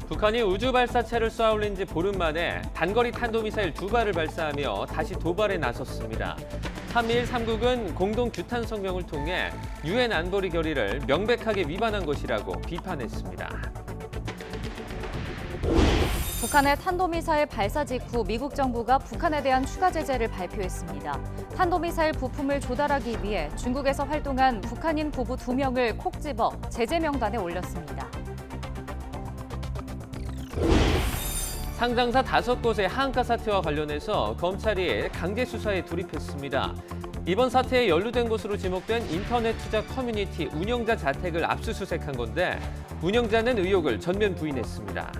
북한이 우주 발사체를 쏘아 올린 지 보름 만에 단거리 탄도미사일 2발을 발사하며 다시 도발에 나섰습니다. 한미일 3국은 공동 규탄 성명을 통해 유엔 안보리 결의를 명백하게 위반한 것이라고 비판했습니다. 북한의 탄도미사일 발사 직후 미국 정부가 북한에 대한 추가 제재를 발표했습니다. 탄도미사일 부품을 조달하기 위해 중국에서 활동한 북한인 부부 2명을 콕 집어 제재 명단에 올렸습니다. 상장사 5곳의 하한가 사태와 관련해서 검찰이 강제 수사에 돌입했습니다. 이번 사태에 연루된 것으로 지목된 인터넷 투자 커뮤니티 운영자 자택을 압수수색한 건데 운영자는 의혹을 전면 부인했습니다.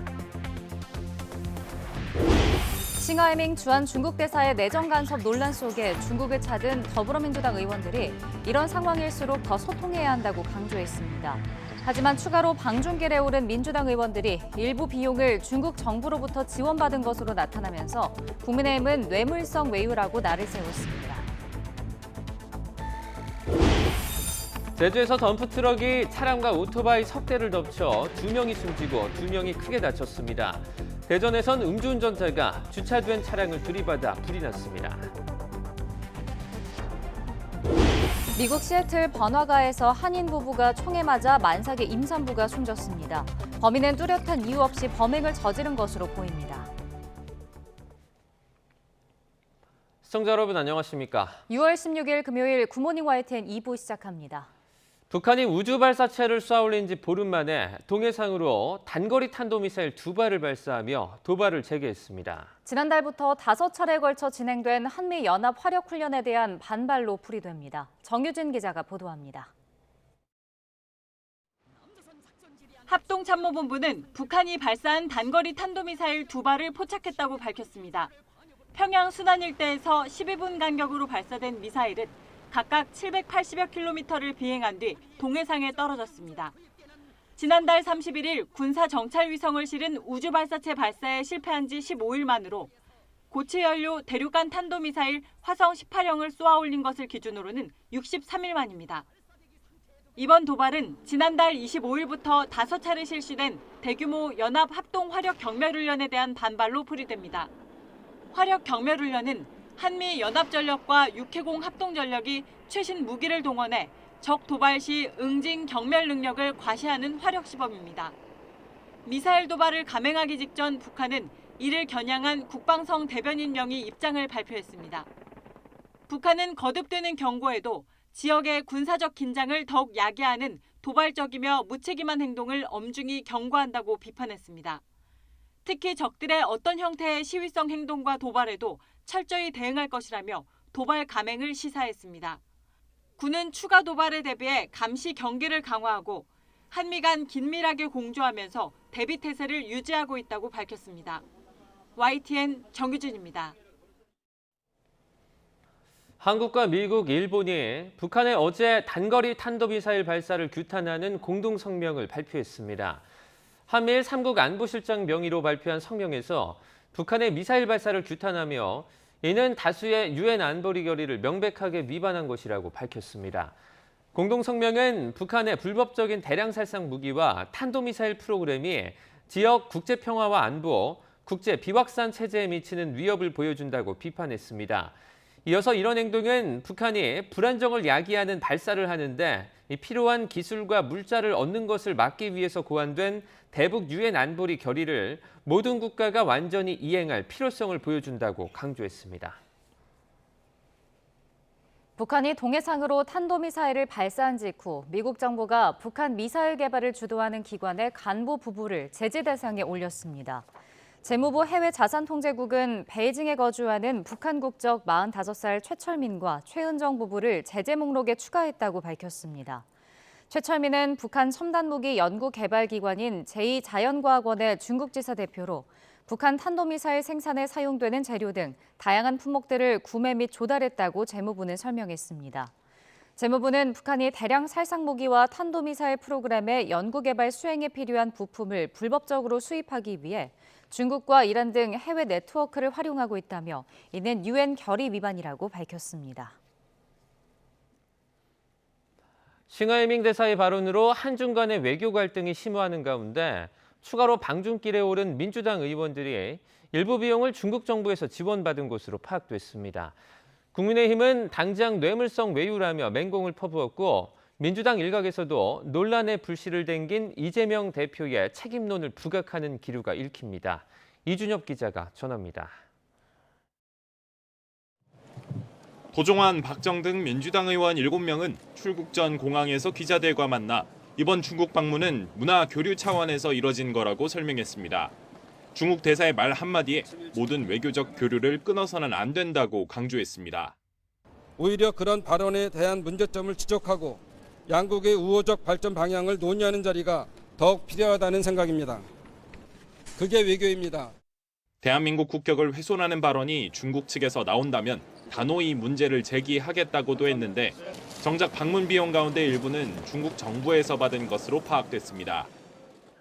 싱하이밍 주한 중국 대사의 내정 간섭 논란 속에 중국을 찾은 더불어민주당 의원들이 이런 상황일수록 더 소통해야 한다고 강조했습니다. 하지만 추가로 방중길에 오른 민주당 의원들이 일부 비용을 중국 정부로부터 지원받은 것으로 나타나면서 국민의힘은 뇌물성 외유라고 날을 세웠습니다. 제주에서 덤프트럭이 차량과 오토바이 석 대를 덮쳐 2명이 숨지고 2명이 크게 다쳤습니다. 대전에선 음주운전자가 주차된 차량을 들이받아 불이 났습니다. 미국 시애틀 번화가에서 한인 부부가 총에 맞아 만삭의 임산부가 숨졌습니다. 범인은 뚜렷한 이유 없이 범행을 저지른 것으로 보입니다. 시청자 여러분 안녕하십니까? 6월 16일 금요일 굿모닝 YTN 2부 시작합니다. 북한이 우주 발사체를 쏘아 올린 지 보름 만에 동해상으로 단거리 탄도미사일 2발을 발사하며 도발을 재개했습니다. 지난달부터 5차례에 걸쳐 진행된 한미 연합 화력 훈련에 대한 반발로 풀이됩니다. 정유진 기자가 보도합니다. 합동참모본부는 북한이 발사한 단거리 탄도미사일 2발을 포착했다고 밝혔습니다. 평양 순안 일대에서 12분 간격으로 발사된 미사일은 각각 780여 킬로미터를 비행한 뒤 동해상에 떨어졌습니다. 지난달 31일 군사 정찰 위성을 실은 우주 발사체 발사에 실패한 지 15일 만으로 고체 연료 대륙간 탄도미사일 화성 18형을 쏘아 올린 것을 기준으로는 63일 만입니다. 이번 도발은 지난달 25일부터 5차례 실시된 대규모 연합 합동 화력 경멸 훈련에 대한 반발로 풀이됩니다. 화력 경멸 훈련은 한미 연합전력과 육해공 합동전력이 최신 무기를 동원해 적 도발 시 응징 경멸 능력을 과시하는 화력 시범입니다. 미사일 도발을 감행하기 직전 북한은 이를 겨냥한 국방성 대변인 명의 입장을 발표했습니다. 북한은 거듭되는 경고에도 지역의 군사적 긴장을 더욱 야기하는 도발적이며 무책임한 행동을 엄중히 경고한다고 비판했습니다. 특히 적들의 어떤 형태의 시위성 행동과 도발에도 철저히 대응할 것이라며 도발 감행을 시사했습니다. 군은 추가 도발에 대비해 감시 경계를 강화하고 한미 간 긴밀하게 공조하면서 대비 태세를 유지하고 있다고 밝혔습니다. YTN 정유진입니다. 한국과 미국, 일본이 북한의 어제 단거리 탄도미사일 발사를 규탄하는 공동 성명을 발표했습니다. 한미일 3국 안보실장 명의로 발표한 성명에서 북한의 미사일 발사를 규탄하며 이는 다수의 유엔 안보리 결의를 명백하게 위반한 것이라고 밝혔습니다. 공동성명은 북한의 불법적인 대량 살상 무기와 탄도미사일 프로그램이 지역 국제평화와 안보, 국제 비확산 체제에 미치는 위협을 보여준다고 비판했습니다. 이어서 이런 행동은 북한이 불안정을 야기하는 발사를 하는데 필요한 기술과 물자를 얻는 것을 막기 위해서 고안된 대북 유엔 안보리 결의를 모든 국가가 완전히 이행할 필요성을 보여준다고 강조했습니다. 북한이 동해상으로 탄도미사일을 발사한 직후 미국 정부가 북한 미사일 개발을 주도하는 기관의 간부 부부를 제재 대상에 올렸습니다. 재무부 해외자산통제국은 베이징에 거주하는 북한 국적 45살 최철민과 최은정 부부를 제재 목록에 추가했다고 밝혔습니다. 최철민은 북한 첨단무기 연구개발기관인 제2자연과학원의 중국지사 대표로 북한 탄도미사일 생산에 사용되는 재료 등 다양한 품목들을 구매 및 조달했다고 재무부는 설명했습니다. 재무부는 북한이 대량 살상무기와 탄도미사일 프로그램의 연구개발 수행에 필요한 부품을 불법적으로 수입하기 위해 중국과 이란 등 해외 네트워크를 활용하고 있다며 이는 유엔 결의 위반이라고 밝혔습니다. 싱하이밍 대사의 발언으로 한중 간의 외교 갈등이 심화하는 가운데 추가로 방중길에 오른 민주당 의원들이 일부 비용을 중국 정부에서 지원받은 것으로 파악됐습니다. 국민의힘은 당장 뇌물성 외유라며 맹공을 퍼부었고 민주당 일각에서도 논란의 불씨를 댕긴 이재명 대표의 책임론을 부각하는 기류가 읽힙니다. 이준엽 기자가 전합니다. 도종환, 박정 등 민주당 의원 7명은 출국 전 공항에서 기자들과 만나 이번 중국 방문은 문화 교류 차원에서 이뤄진 거라고 설명했습니다. 중국 대사의 말 한마디에 모든 외교적 교류를 끊어서는 안 된다고 강조했습니다. 오히려 그런 발언에 대한 문제점을 지적하고 양국의 우호적 발전 방향을 논의하는 자리가 더욱 필요하다는 생각입니다. 그게 외교입니다. 대한민국 국격을 훼손하는 발언이 중국 측에서 나온다면 단호히 문제를 제기하겠다고도 했는데 정작 방문 비용 가운데 일부는 중국 정부에서 받은 것으로 파악됐습니다.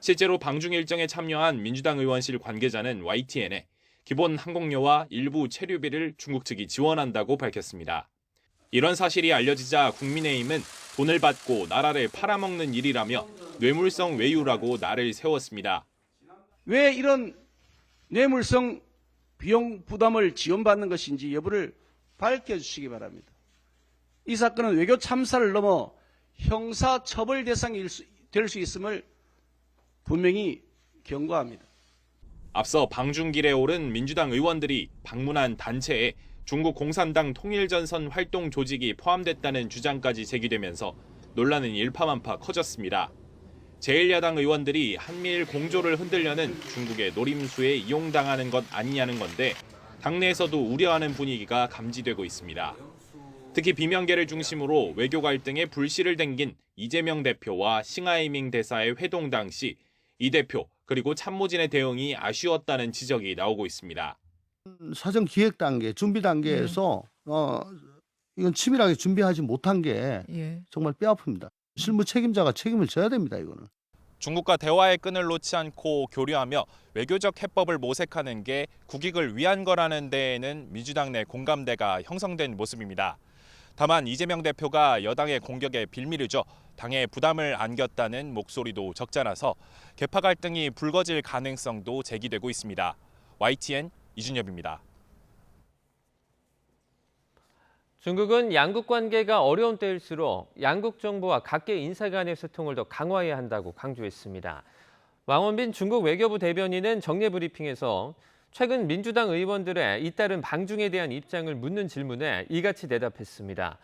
실제로 방중 일정에 참여한 민주당 의원실 관계자는 YTN에 기본 항공료와 일부 체류비를 중국 측이 지원한다고 밝혔습니다. 이런 사실이 알려지자 국민의힘은 돈을 받고 나라를 팔아먹는 일이라며 뇌물성 외유라고 날을 세웠습니다. 왜 이런 뇌물성 비용 부담을 지원받는 것인지 여부를 밝혀주시기 바랍니다. 이 사건은 외교 참사를 넘어 형사 처벌 대상이 될 수 있음을 분명히 경고합니다. 앞서 방중길에 오른 민주당 의원들이 방문한 단체에 중국 공산당 통일전선 활동 조직이 포함됐다는 주장까지 제기되면서 논란은 일파만파 커졌습니다. 제1야당 의원들이 한미일 공조를 흔들려는 중국의 노림수에 이용당하는 것 아니냐는 건데 당내에서도 우려하는 분위기가 감지되고 있습니다. 특히 비명계를 중심으로 외교 갈등에 불씨를 댕긴 이재명 대표와 싱하이밍 대사의 회동 당시 이 대표 그리고 참모진의 대응이 아쉬웠다는 지적이 나오고 있습니다. 사전 기획 단계, 준비 단계에서 이건 치밀하게 준비하지 못한 게 정말 뼈아픕니다. 실무 책임자가 책임을 져야 됩니다, 이거는. 중국과 대화의 끈을 놓지 않고 교류하며 외교적 해법을 모색하는 게 국익을 위한 거라는 데에는 민주당 내 공감대가 형성된 모습입니다. 다만 이재명 대표가 여당의 공격에 빌미를 줘 당에 부담을 안겼다는 목소리도 적잖아서 계파 갈등이 불거질 가능성도 제기되고 있습니다. YTN 이준엽입니다. 중국은 양국 관계가 어려운 때일수록 양국 정부와 각계 인사 간의 소통을 더 강화해야 한다고 강조했습니다. 왕원빈 중국 외교부 대변인은 정례 브리핑에서 최근 민주당 의원들의 잇따른 방중에 대한 입장을 묻는 질문에 이같이 대답했습니다.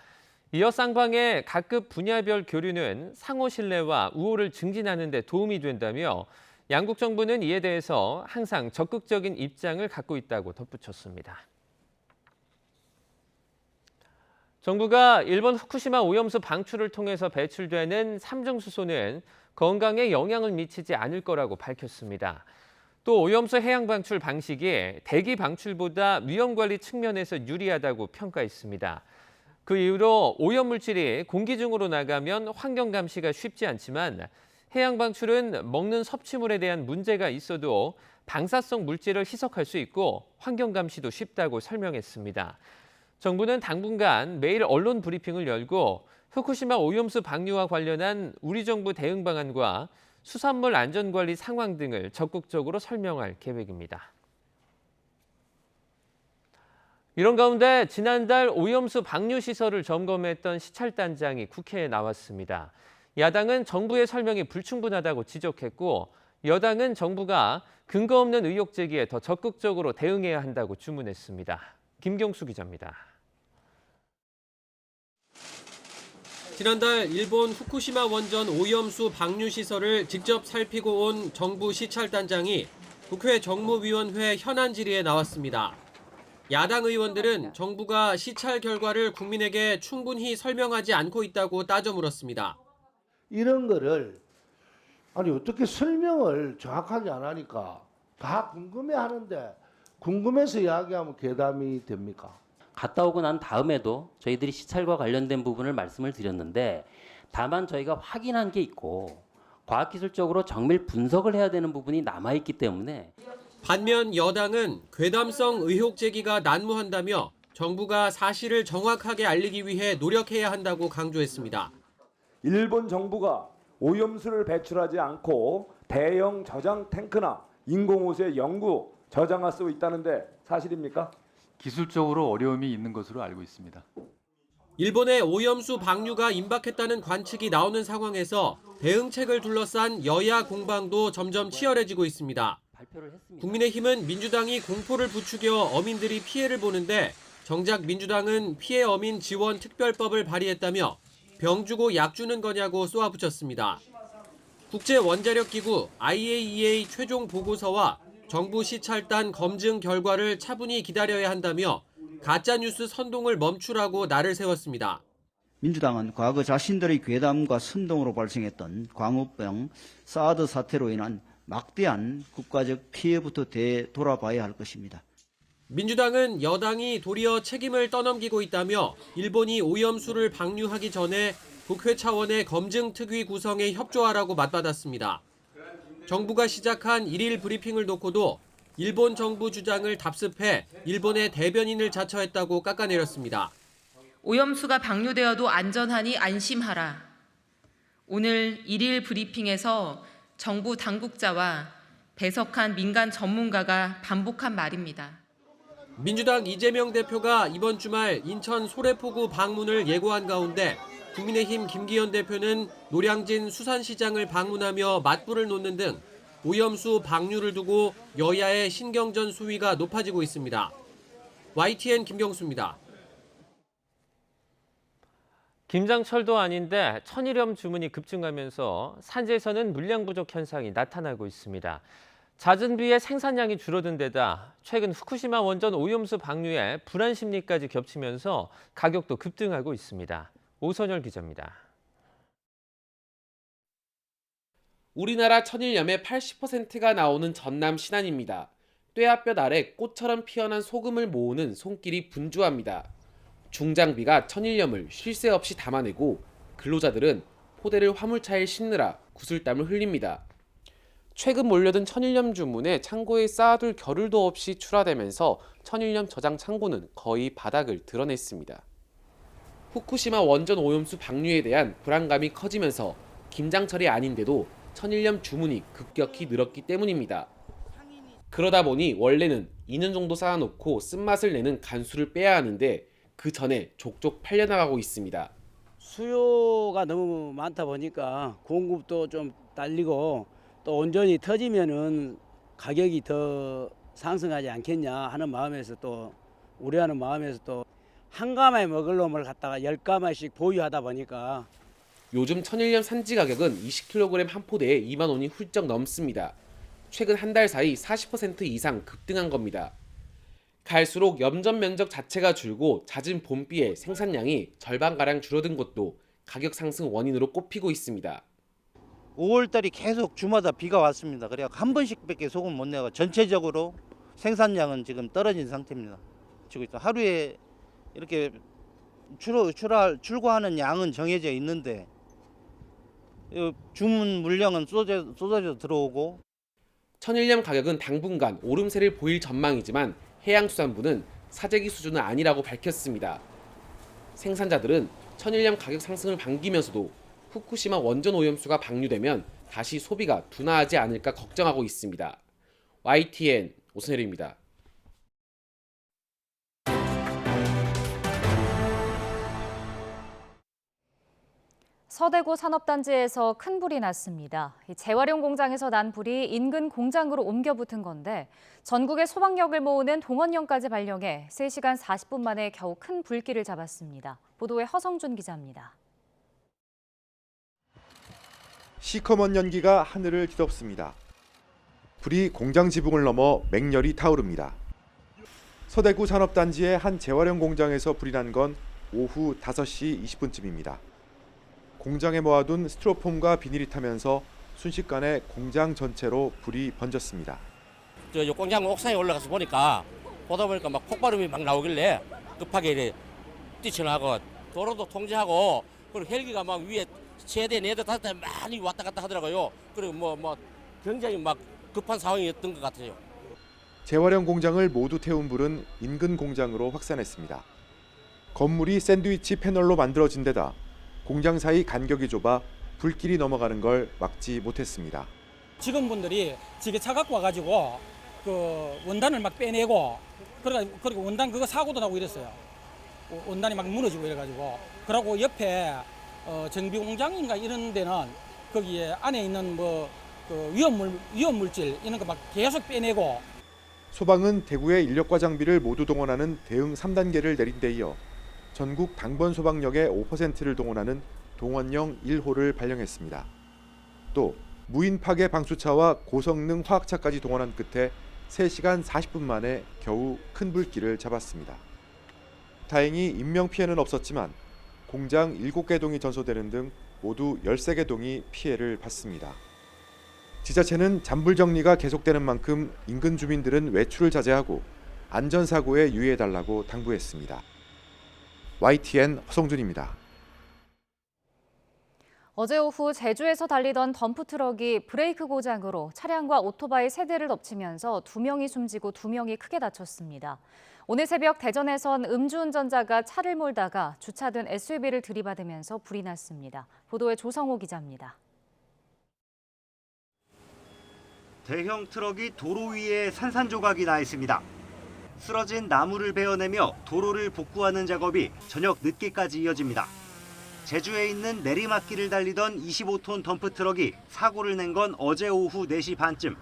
이어 쌍방의 각급 분야별 교류는 상호 신뢰와 우호를 증진하는 데 도움이 된다며 양국 정부는 이에 대해서 항상 적극적인 입장을 갖고 있다고 덧붙였습니다. 정부가 일본 후쿠시마 오염수 방출을 통해서 배출되는 삼중수소는 건강에 영향을 미치지 않을 거라고 밝혔습니다. 또 오염수 해양 방출 방식이 대기 방출보다 위험 관리 측면에서 유리하다고 평가했습니다. 그 이후로 오염물질이 공기 중으로 나가면 환경 감시가 쉽지 않지만 해양 방출은 먹는 섭취물에 대한 문제가 있어도 방사성 물질을 희석할 수 있고 환경 감시도 쉽다고 설명했습니다. 정부는 당분간 매일 언론 브리핑을 열고 후쿠시마 오염수 방류와 관련한 우리 정부 대응 방안과 수산물 안전관리 상황 등을 적극적으로 설명할 계획입니다. 이런 가운데 지난달 오염수 방류 시설을 점검했던 시찰단장이 국회에 나왔습니다. 야당은 정부의 설명이 불충분하다고 지적했고 여당은 정부가 근거 없는 의혹 제기에 더 적극적으로 대응해야 한다고 주문했습니다. 김경수 기자입니다. 지난달 일본 후쿠시마 원전 오염수 방류 시설을 직접 살피고 온 정부 시찰단장이 국회 정무위원회 현안 질의에 나왔습니다. 야당 의원들은 정부가 시찰 결과를 국민에게 충분히 설명하지 않고 있다고 따져 물었습니다. 이런 거를 아니 어떻게 설명을 정확하게 안 하니까 다 궁금해하는데 궁금해서 이야기하면 괴담이 됩니까? 갔다 오고 난 다음에도 저희들이 시찰과 관련된 부분을 말씀을 드렸는데 다만 저희가 확인한 게 있고 과학기술적으로 정밀 분석을 해야 되는 부분이 남아있기 때문에 반면 여당은 괴담성 의혹 제기가 난무한다며 정부가 사실을 정확하게 알리기 위해 노력해야 한다고 강조했습니다. 일본 정부가 오염수를 배출하지 않고 대형 저장 탱크나 인공호수에 영구 저장할 수 있다는데 사실입니까? 기술적으로 어려움이 있는 것으로 알고 있습니다. 일본의 오염수 방류가 임박했다는 관측이 나오는 상황에서 대응책을 둘러싼 여야 공방도 점점 치열해지고 있습니다. 국민의힘은 민주당이 공포를 부추겨 어민들이 피해를 보는데 정작 민주당은 피해 어민 지원 특별법을 발의했다며 병 주고 약 주는 거냐고 쏘아붙였습니다. 국제원자력기구 IAEA 최종 보고서와 정부 시찰단 검증 결과를 차분히 기다려야 한다며 가짜뉴스 선동을 멈추라고 날을 세웠습니다. 민주당은 과거 자신들의 괴담과 선동으로 발생했던 광우병, 사드 사태로 인한 막대한 국가적 피해부터 되돌아봐야 할 것입니다. 민주당은 여당이 도리어 책임을 떠넘기고 있다며 일본이 오염수를 방류하기 전에 국회 차원의 검증특위 구성에 협조하라고 맞받았습니다. 정부가 시작한 1일 브리핑을 놓고도 일본 정부 주장을 답습해 일본의 대변인을 자처했다고 깎아내렸습니다. 오염수가 방류되어도 안전하니 안심하라. 오늘 1일 브리핑에서 정부 당국자와 배석한 민간 전문가가 반복한 말입니다. 민주당 이재명 대표가 이번 주말 인천 소래포구 방문을 예고한 가운데 국민의힘 김기현 대표는 노량진 수산시장을 방문하며 맞불을 놓는 등 오염수 방류를 두고 여야의 신경전 수위가 높아지고 있습니다. YTN 김경수입니다. 김장철도 아닌데 천일염 주문이 급증하면서 산지에서는 물량 부족 현상이 나타나고 있습니다. 잦은 비에 생산량이 줄어든 데다 최근 후쿠시마 원전 오염수 방류에 불안 심리까지 겹치면서 가격도 급등하고 있습니다. 오선열 기자입니다. 우리나라 천일염의 80%가 나오는 전남 신안입니다. 뙤약볕 아래 꽃처럼 피어난 소금을 모으는 손길이 분주합니다. 중장비가 천일염을 쉴 새 없이 담아내고 근로자들은 포대를 화물차에 싣느라 구슬땀을 흘립니다. 최근 몰려든 천일염 주문에 창고에 쌓아둘 겨를도 없이 출하되면서 천일염 저장 창고는 거의 바닥을 드러냈습니다. 후쿠시마 원전 오염수 방류에 대한 불안감이 커지면서 김장철이 아닌데도 천일염 주문이 급격히 늘었기 때문입니다. 그러다 보니 원래는 2년 정도 쌓아놓고 쓴맛을 내는 간수를 빼야 하는데 그 전에 족족 팔려나가고 있습니다. 수요가 너무 많다 보니까 공급도 좀 딸리고 또 온전히 터지면은 가격이 더 상승하지 않겠냐 하는 마음에서 또 우려하는 마음에서 또 한 가마에 먹을 놈을 갖다가 10가마씩 보유하다 보니까 요즘 천일염 산지 가격은 20kg 한 포대에 2만 원이 훌쩍 넘습니다. 최근 한 달 사이 40% 이상 급등한 겁니다. 갈수록 염전 면적 자체가 줄고 잦은 봄비에 생산량이 절반가량 줄어든 것도 가격 상승 원인으로 꼽히고 있습니다. 5월달이 계속 주마다 비가 왔습니다. 그래서 한 번씩밖에 소금 못 내고 전체적으로 생산량은 지금 떨어진 상태입니다. 지금 하루에 이렇게 출고하는 양은 정해져 있는데 주문 물량은 쏟아져 들어오고. 천일염 가격은 당분간 오름세를 보일 전망이지만 해양수산부는 사재기 수준은 아니라고 밝혔습니다. 생산자들은 천일염 가격 상승을 반기면서도 후쿠시마 원전 오염수가 방류되면 다시 소비가 둔화하지 않을까 걱정하고 있습니다. YTN 오선열입니다. 서대구 산업단지에서 큰 불이 났습니다. 재활용 공장에서 난 불이 인근 공장으로 옮겨 붙은 건데 전국의 소방력을 모으는 동원령까지 발령해 3시간 40분 만에 겨우 큰 불길을 잡았습니다. 보도에 허성준 기자입니다. 시커먼 연기가 하늘을 뒤덮습니다. 불이 공장 지붕을 넘어 맹렬히 타오릅니다. 서대구 산업단지의 한 재활용 공장에서 불이 난 건 오후 5시 20분쯤입니다. 공장에 모아둔 스티로폼과 비닐이 타면서 순식간에 공장 전체로 불이 번졌습니다. 저 공장 옥상에 올라가서 보니까 막 폭발음이 막 나오길래 급하게 뛰쳐나고 도로도 통제하고 그리고 헬기가 막 위에 3대, 4대, 5대 많이 왔다 갔다 하더라고요. 그리고 뭐 굉장히 막 급한 상황이었던 것 같아요. 재활용 공장을 모두 태운 불은 인근 공장으로 확산했습니다. 건물이 샌드위치 패널로 만들어진 데다 공장 사이 간격이 좁아 불길이 넘어가는 걸 막지 못했습니다. 직원분들이 지게차 갖고 와가지고 그 원단을 막 빼내고 그리고 원단 그거 사고도 나고 이랬어요. 원단이 막 무너지고 이래가지고 그러고 옆에 정비 공장인가 이런 데는 거기에 안에 있는 뭐 그 위험물질 이런 거 막 계속 빼내고. 소방은 대구의 인력과 장비를 모두 동원하는 대응 3단계를 내린 데 이어 전국 당번 소방력의 5%를 동원하는 동원령 1호를 발령했습니다. 또 무인 파괴 방수차와 고성능 화학차까지 동원한 끝에 3시간 40분 만에 겨우 큰 불길을 잡았습니다. 다행히 인명피해는 없었지만 공장 7개 동이 전소되는 등 모두 13개 동이 피해를 봤습니다. 지자체는 잔불 정리가 계속되는 만큼 인근 주민들은 외출을 자제하고 안전사고에 유의해달라고 당부했습니다. YTN 허성준입니다. 어제 오후 제주에서 달리던 덤프트럭이 브레이크 고장으로 차량과 오토바이 3대를 덮치면서 2명이 숨지고 2명이 크게 다쳤습니다. 오늘 새벽 대전에선 음주운전자가 차를 몰다가 주차된 SUV를 들이받으면서 불이 났습니다. 보도에 조성호 기자입니다. 대형 트럭이 도로 위에 산산조각이 나 있습니다. 쓰러진 나무를 베어내며 도로를 복구하는 작업이 저녁 늦게까지 이어집니다. 제주에 있는 내리막길을 달리던 25톤 덤프트럭이 사고를 낸 건 어제 오후 4시 반쯤.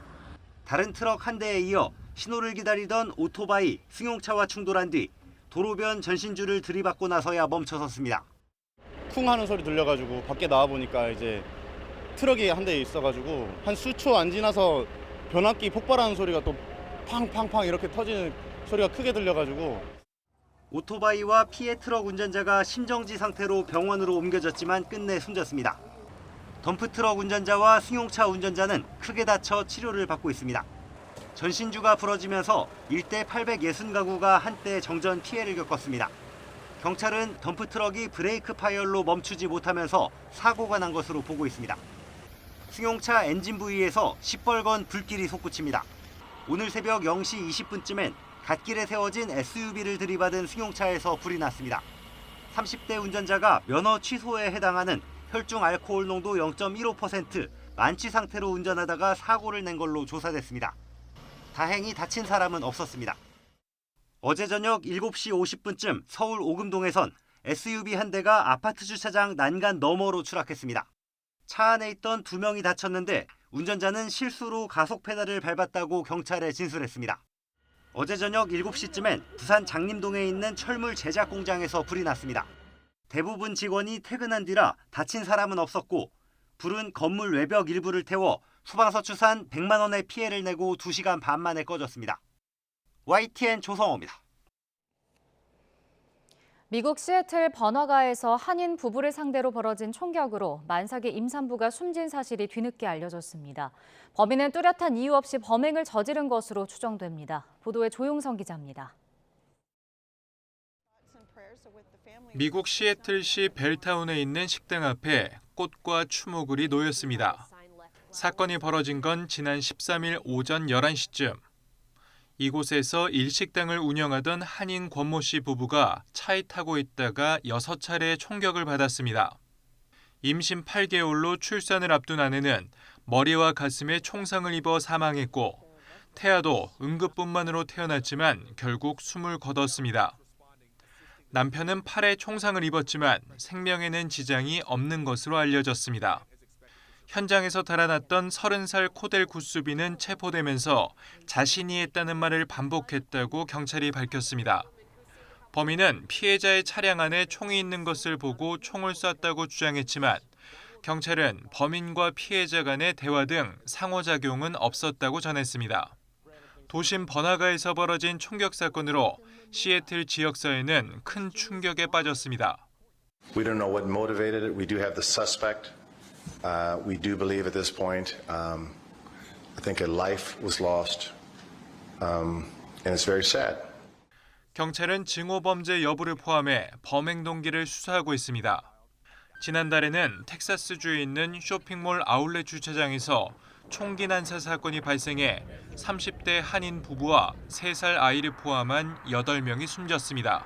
다른 트럭 한 대에 이어 신호를 기다리던 오토바이, 승용차와 충돌한 뒤 도로변 전신줄을 들이받고 나서야 멈춰섰습니다. 쿵 하는 소리 들려가지고 밖에 나와보니까 이제 트럭이 한 대 있어가지고 한 수초 안 지나서 변압기 폭발하는 소리가 또 팡팡팡 이렇게 터지는 소리가 크게 들려가지고. 오토바이와 피해 트럭 운전자가 심정지 상태로 병원으로 옮겨졌지만 끝내 숨졌습니다. 덤프트럭 운전자와 승용차 운전자는 크게 다쳐 치료를 받고 있습니다. 전신주가 부러지면서 일대 860가구가 한때 정전 피해를 겪었습니다. 경찰은 덤프트럭이 브레이크 파열로 멈추지 못하면서 사고가 난 것으로 보고 있습니다. 승용차 엔진 부위에서 시뻘건 불길이 솟구칩니다. 오늘 새벽 0시 20분쯤엔 갓길에 세워진 SUV를 들이받은 승용차에서 불이 났습니다. 30대 운전자가 면허 취소에 해당하는 혈중 알코올 농도 0.15% 만취 상태로 운전하다가 사고를 낸 걸로 조사됐습니다. 다행히 다친 사람은 없었습니다. 어제 저녁 7시 50분쯤 서울 오금동에선 SUV 한 대가 아파트 주차장 난간 너머로 추락했습니다. 차 안에 있던 2명이 다쳤는데 운전자는 실수로 가속 페달을 밟았다고 경찰에 진술했습니다. 어제 저녁 7시쯤엔 부산 장림동에 있는 철물 제작 공장에서 불이 났습니다. 대부분 직원이 퇴근한 뒤라 다친 사람은 없었고 불은 건물 외벽 일부를 태워 소방서 추산 100만 원의 피해를 내고 2시간 반 만에 꺼졌습니다. YTN 조성호입니다. 미국 시애틀 번화가에서 한인 부부를 상대로 벌어진 총격으로 만삭의 임산부가 숨진 사실이 뒤늦게 알려졌습니다. 범인은 뚜렷한 이유 없이 범행을 저지른 것으로 추정됩니다. 보도에 조용성 기자입니다. 미국 시애틀시 벨타운에 있는 식당 앞에 꽃과 추모글이 놓였습니다. 사건이 벌어진 건 지난 13일 오전 11시쯤. 이곳에서 일식당을 운영하던 한인 권모 씨 부부가 차에 타고 있다가 6차례 총격을 받았습니다. 임신 8개월로 출산을 앞둔 아내는 머리와 가슴에 총상을 입어 사망했고 태아도 응급분만으로 태어났지만 결국 숨을 거뒀습니다. 남편은 팔에 총상을 입었지만 생명에는 지장이 없는 것으로 알려졌습니다. 현장에서 달아났던 30살 코델 구스비는 체포되면서 자신이 했다는 말을 반복했다고 경찰이 밝혔습니다. 범인은 피해자의 차량 안에 총이 있는 것을 보고 총을 쐈다고 주장했지만 경찰은 범인과 피해자 간의 대화 등 상호작용은 없었다고 전했습니다. 도심 번화가에서 벌어진 총격 사건으로 시애틀 지역사회는 큰 충격에 빠졌습니다. We don't know what motivated it. We do have the suspect. We do believe at this point, I think a life was lost, and it's very sad. 경찰은 증오범죄 여부를 포함해 범행 동기를 수사하고 있습니다. 지난달에는 텍사스주에 있는 쇼핑몰 아울렛 주차장에서 총기 난사 사건이 발생해 30대 한인 부부와 3살 아이를 포함한 8명이 숨졌습니다.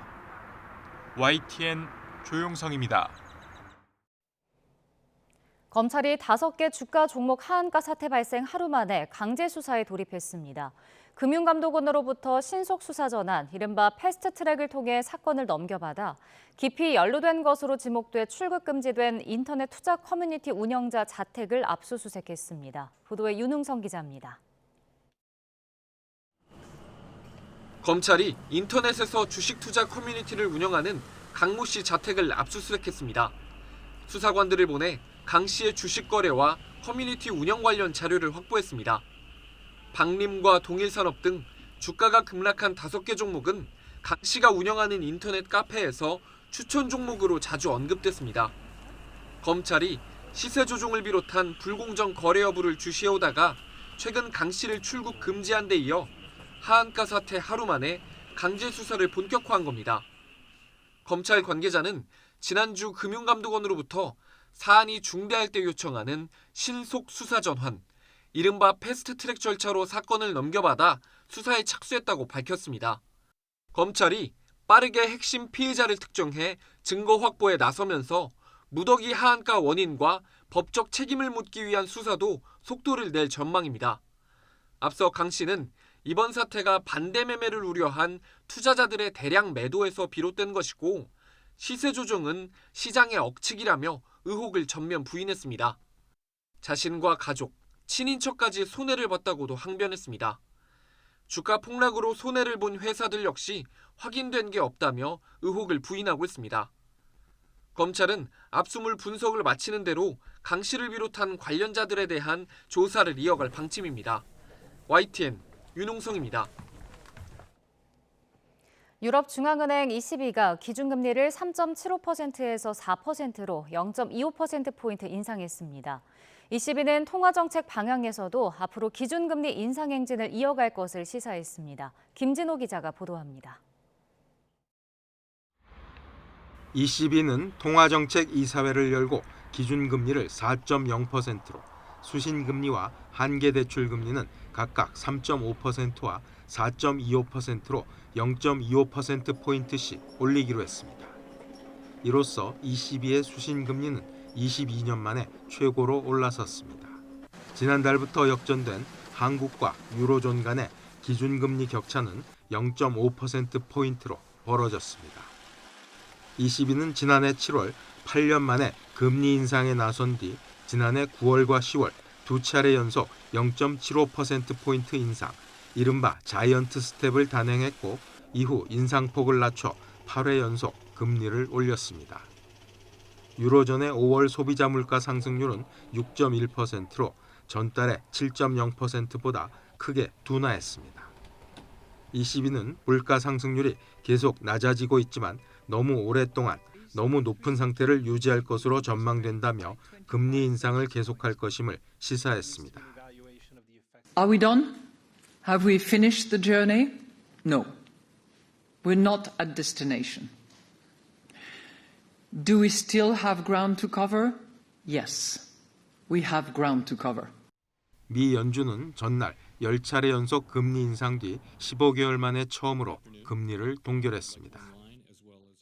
YTN 조용성입니다. 검찰이 5개 주가 종목 하한가 사태 발생 하루 만에 강제 수사에 돌입했습니다. 금융감독원으로부터 신속 수사 전환, 이른바 패스트트랙을 통해 사건을 넘겨받아 깊이 연루된 것으로 지목돼 출국 금지된 인터넷 투자 커뮤니티 운영자 자택을 압수수색했습니다. 보도에 윤웅성 기자입니다. 검찰이 인터넷에서 주식 투자 커뮤니티를 운영하는 강모 씨 자택을 압수수색했습니다. 수사관들을 보내 강 씨의 주식 거래와 커뮤니티 운영 관련 자료를 확보했습니다. 박림과 동일산업 등 주가가 급락한 5개 종목은 강 씨가 운영하는 인터넷 카페에서 추천 종목으로 자주 언급됐습니다. 검찰이 시세 조종을 비롯한 불공정 거래 여부를 주시해오다가 최근 강 씨를 출국 금지한 데 이어 하한가 사태 하루 만에 강제 수사를 본격화한 겁니다. 검찰 관계자는 지난주 금융감독원으로부터 사안이 중대할 때 요청하는 신속 수사 전환, 이른바 패스트트랙 절차로 사건을 넘겨받아 수사에 착수했다고 밝혔습니다. 검찰이 빠르게 핵심 피의자를 특정해 증거 확보에 나서면서 무더기 하한가 원인과 법적 책임을 묻기 위한 수사도 속도를 낼 전망입니다. 앞서 강 씨는 이번 사태가 반대 매매를 우려한 투자자들의 대량 매도에서 비롯된 것이고 시세 조정은 시장의 억측이라며 의혹을 전면 부인했습니다. 자신과 가족, 친인척까지 손해를 봤다고도 항변했습니다. 주가 폭락으로 손해를 본 회사들 역시 확인된 게 없다며 의혹을 부인하고 있습니다. 검찰은 압수물 분석을 마치는 대로 강 씨를 비롯한 관련자들에 대한 조사를 이어갈 방침입니다. YTN 윤홍성입니다. 유럽중앙은행 ECB가 기준금리를 3.75%에서 4%로 0.25%포인트 인상했습니다. ECB는 통화정책 방향에서도 앞으로 기준금리 인상 행진을 이어갈 것을 시사했습니다. 김진호 기자가 보도합니다. ECB는 통화정책 이사회를 열고 기준금리를 4.0%로 수신금리와 한계대출금리는 각각 3.5%와 4.25%로 0.25%포인트씩 올리기로 했습니다. 이로써 ECB의 수신금리는 22년 만에 최고로 올라섰습니다. 지난달부터 역전된 한국과 유로존 간의 기준금리 격차는 0.5%포인트로 벌어졌습니다. ECB는 지난해 7월 8년 만에 금리 인상에 나선 뒤 지난해 9월과 10월 두 차례 연속 0.75%포인트 인상, 이른바 자이언트 스텝을 단행했고 이후 인상폭을 낮춰 8회 연속 금리를 올렸습니다. 유로존의 5월 소비자 물가 상승률은 6.1%로 전달의 7.0%보다 크게 둔화했습니다. ECB는 물가 상승률이 계속 낮아지고 있지만 너무 오랫동안 너무 높은 상태를 유지할 것으로 전망된다며 금리 인상을 계속할 것임을 시사했습니다. Are we done? Have we finished the journey? No. We're not at destination. Do we still have ground to cover? Yes. We have ground to cover. 미 연준은 전날 10차례 연속 금리 인상 뒤 15개월 만에 처음으로 금리를 동결했습니다.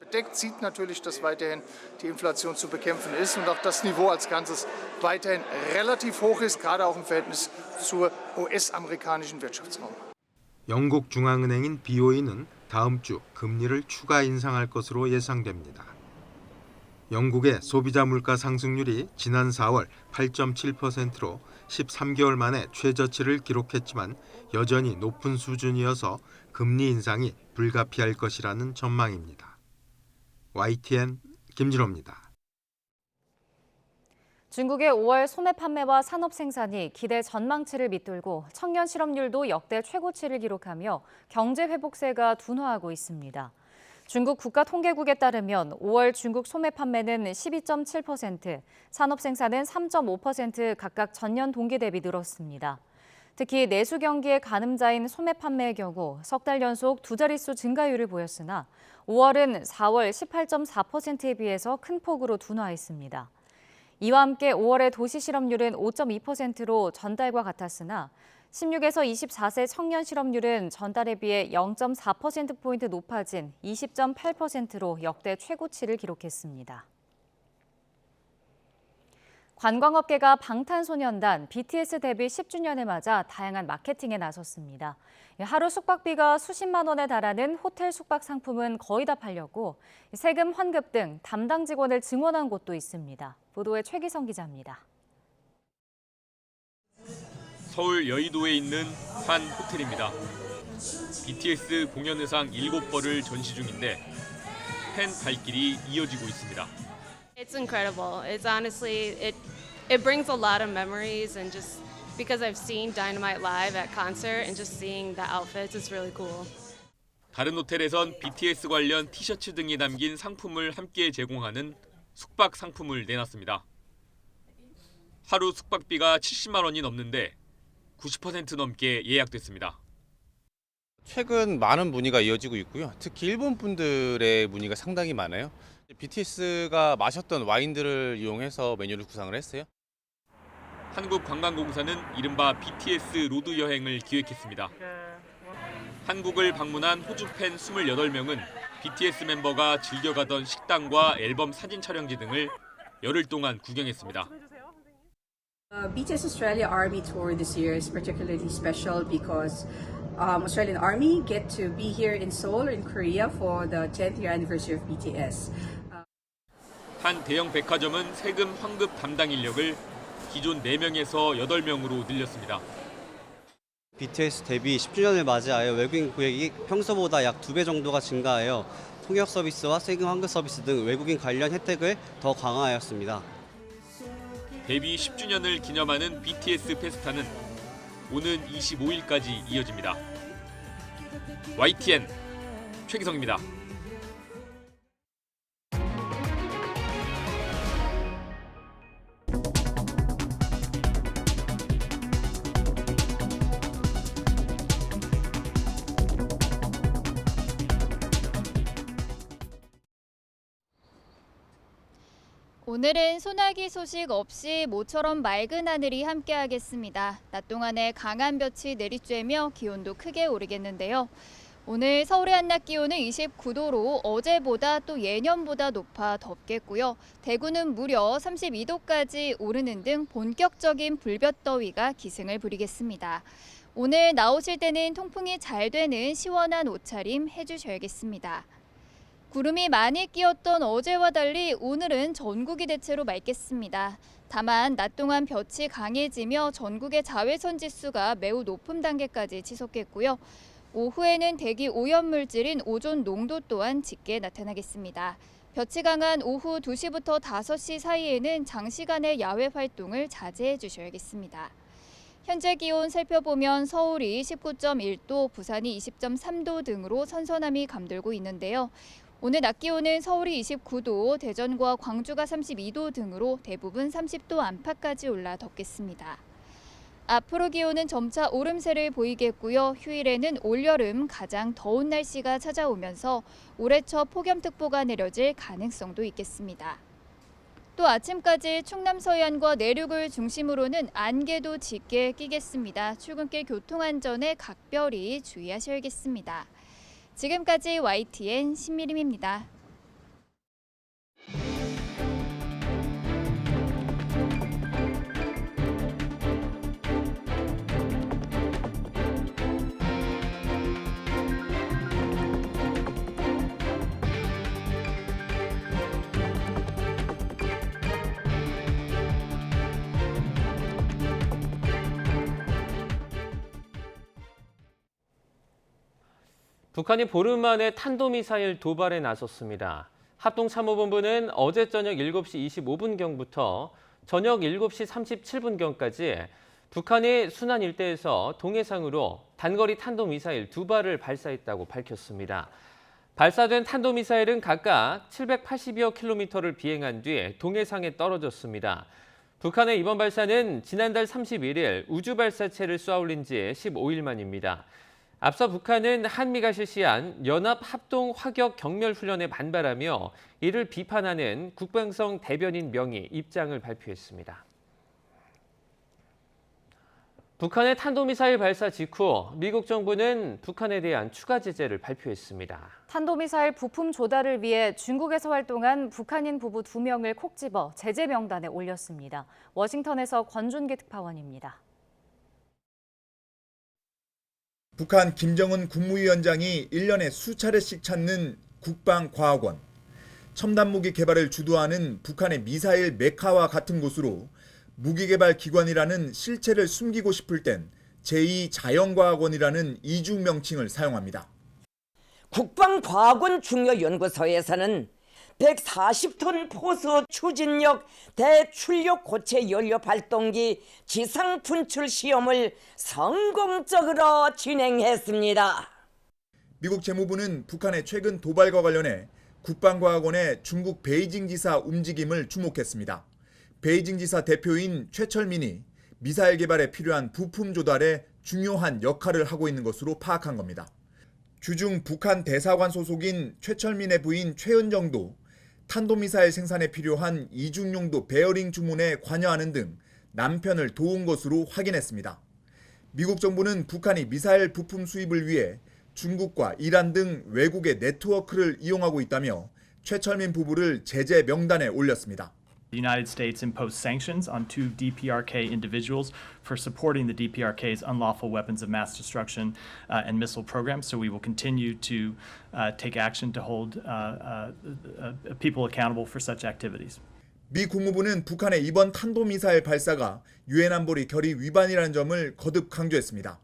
Bedeckt sieht natürlich, dass weiterhin die Inflation zu bekämpfen ist und auch das Niveau als Ganzes weiterhin relativ hoch ist, gerade auch im Verhältnis zur US-amerikanischen Wirtschaftsraum. 영국 중앙은행인 BOE는 다음 주 금리를 추가 인상할 것으로 예상됩니다. 영국의 소비자 물가 상승률이 지난 4월 8.7%로 13개월 만에 최저치를 기록했지만 여전히 높은 수준이어서 금리 인상이 불가피할 것이라는 전망입니다. YTN 김진호입니다. 중국의 5월 소매 판매와 산업 생산이 기대 전망치를 밑돌고 청년 실업률도 역대 최고치를 기록하며 경제 회복세가 둔화하고 있습니다. 중국 국가통계국에 따르면 5월 중국 소매 판매는 12.7%, 산업 생산은 3.5% 각각 전년 동기 대비 늘었습니다. 특히 내수 경기의 가늠자인 소매 판매의 경우 석 달 연속 두 자릿수 증가율을 보였으나 5월은 4월 18.4%에 비해서 큰 폭으로 둔화했습니다. 이와 함께 5월의 도시 실업률은 5.2%로 전달과 같았으나 16에서 24세 청년 실업률은 전달에 비해 0.4%포인트 높아진 20.8%로 역대 최고치를 기록했습니다. 관광업계가 방탄소년단 BTS 데뷔 10주년을 맞아 다양한 마케팅에 나섰습니다. 하루 숙박비가 수십만 원에 달하는 호텔 숙박 상품은 거의 다 팔렸고 세금 환급 등 담당 직원을 증원한 곳도 있습니다. 보도에 최기성 기자입니다. 서울 여의도에 있는 한 호텔입니다. BTS 공연 의상 7벌을 전시 중인데 팬 발길이 이어지고 있습니다. It's incredible. It's honestly, it brings a lot of memories and just because I've seen Dynamite live at concert and just seeing the outfits, it's really cool. 다른 호텔에선 BTS 관련 티셔츠 등이 담긴 상품을 함께 제공하는 숙박 상품을 내놨습니다. 하루 숙박비가 70만 원이 넘는데 90% 넘게 예약됐습니다. 최근 많은 문의가 이어지고 있고요. 특히 일본 분들의 문의가 상당히 많아요. BTS가 마셨던 와인들을 이용해서 메뉴를 구상을 했어요. 한국관광공사는 이른바 BTS 로드 여행을 기획했습니다. 한국을 방문한 호주 팬 28명은 BTS 멤버가 즐겨가던 식당과 앨범 사진 촬영지 등을 열흘 동안 구경했습니다. BTS Australia Army Tour this year is particularly special because Australian Army get to be here in Seoul in Korea for the 10th year anniversary of BTS. 한 대형 백화점은 세금 환급 담당 인력을 기존 4명에서 8명으로 늘렸습니다. BTS 데뷔 10주년을 맞이하여 외국인 고객이 평소보다 약 2배 정도가 증가하여 통역 서비스와 세금 환급 서비스 등 외국인 관련 혜택을 더 강화하였습니다. 데뷔 10주년을 기념하는 BTS 페스타는 오는 25일까지 이어집니다. YTN 최기성입니다. 오늘은 소나기 소식 없이 모처럼 맑은 하늘이 함께하겠습니다. 낮 동안에 강한 볕이 내리쬐며 기온도 크게 오르겠는데요. 오늘 서울의 한낮 기온은 29도로 어제보다 또 예년보다 높아 덥겠고요. 대구는 무려 32도까지 오르는 등 본격적인 불볕더위가 기승을 부리겠습니다. 오늘 나오실 때는 통풍이 잘 되는 시원한 옷차림 해주셔야겠습니다. 구름이 많이 끼었던 어제와 달리 오늘은 전국이 대체로 맑겠습니다. 다만 낮 동안 볕이 강해지며 전국의 자외선 지수가 매우 높은 단계까지 치솟겠고요. 오후에는 대기 오염물질인 오존 농도 또한 짙게 나타나겠습니다. 볕이 강한 오후 2시부터 5시 사이에는 장시간의 야외 활동을 자제해 주셔야겠습니다. 현재 기온 살펴보면 서울이 19.1도, 부산이 20.3도 등으로 선선함이 감돌고 있는데요. 오늘 낮 기온은 서울이 29도, 대전과 광주가 32도 등으로 대부분 30도 안팎까지 올라 덥겠습니다. 앞으로 기온은 점차 오름세를 보이겠고요. 휴일에는 올여름 가장 더운 날씨가 찾아오면서 올해 첫 폭염특보가 내려질 가능성도 있겠습니다. 또 아침까지 충남 서해안과 내륙을 중심으로는 안개도 짙게 끼겠습니다. 출근길 교통안전에 각별히 주의하셔야겠습니다. 지금까지 YTN 신미림입니다. 북한이 보름 만에 탄도미사일 도발에 나섰습니다. 합동참모본부는 어제 저녁 7시 25분경부터 저녁 7시 37분경까지 북한이 순안 일대에서 동해상으로 단거리 탄도미사일 2발을 발사했다고 밝혔습니다. 발사된 탄도미사일은 각각 780여 킬로미터를 비행한 뒤 동해상에 떨어졌습니다. 북한의 이번 발사는 지난달 31일 우주발사체를 쏘아올린 지 15일 만입니다. 앞서 북한은 한미가 실시한 연합합동화격경멸훈련에 반발하며 이를 비판하는 국방성 대변인 명의 입장을 발표했습니다. 북한의 탄도미사일 발사 직후 미국 정부는 북한에 대한 추가 제재를 발표했습니다. 탄도미사일 부품 조달을 위해 중국에서 활동한 북한인 부부 2명을 콕 집어 제재 명단에 올렸습니다. 워싱턴에서 권준기 특파원입니다. 북한 김정은 국무위원장이 1년에 수차례씩 찾는 국방과학원. 첨단무기 개발을 주도하는 북한의 미사일 메카와 같은 곳으로 무기개발 기관이라는 실체를 숨기고 싶을 땐 제2자연과학원이라는 이중 명칭을 사용합니다. 국방과학원 중요연구소에서는 140톤 포수 추진력 대출력 고체 연료 발동기 지상 분출 시험을 성공적으로 진행했습니다. 미국 재무부는 북한의 최근 도발과 관련해 국방과학원의 중국 베이징 지사 움직임을 주목했습니다. 베이징 지사 대표인 최철민이 미사일 개발에 필요한 부품 조달에 중요한 역할을 하고 있는 것으로 파악한 겁니다. 주중 북한 대사관 소속인 최철민의 부인 최은정도 탄도미사일 생산에 필요한 이중용도 베어링 주문에 관여하는 등 남편을 도운 것으로 확인했습니다. 미국 정부는 북한이 미사일 부품 수입을 위해 중국과 이란 등 외국의 네트워크를 이용하고 있다며 최철민 부부를 제재 명단에 올렸습니다. The United States imposed sanctions on 2 DPRK individuals for supporting the DPRK's unlawful weapons of mass destruction and missile programs. So we will continue to take action to hold people accountable for such activities. 미 국무부는 북한의 이번 탄도미사일 발사가 유엔 안보리 결의 위반이라는 점을 거듭 강조했습니다.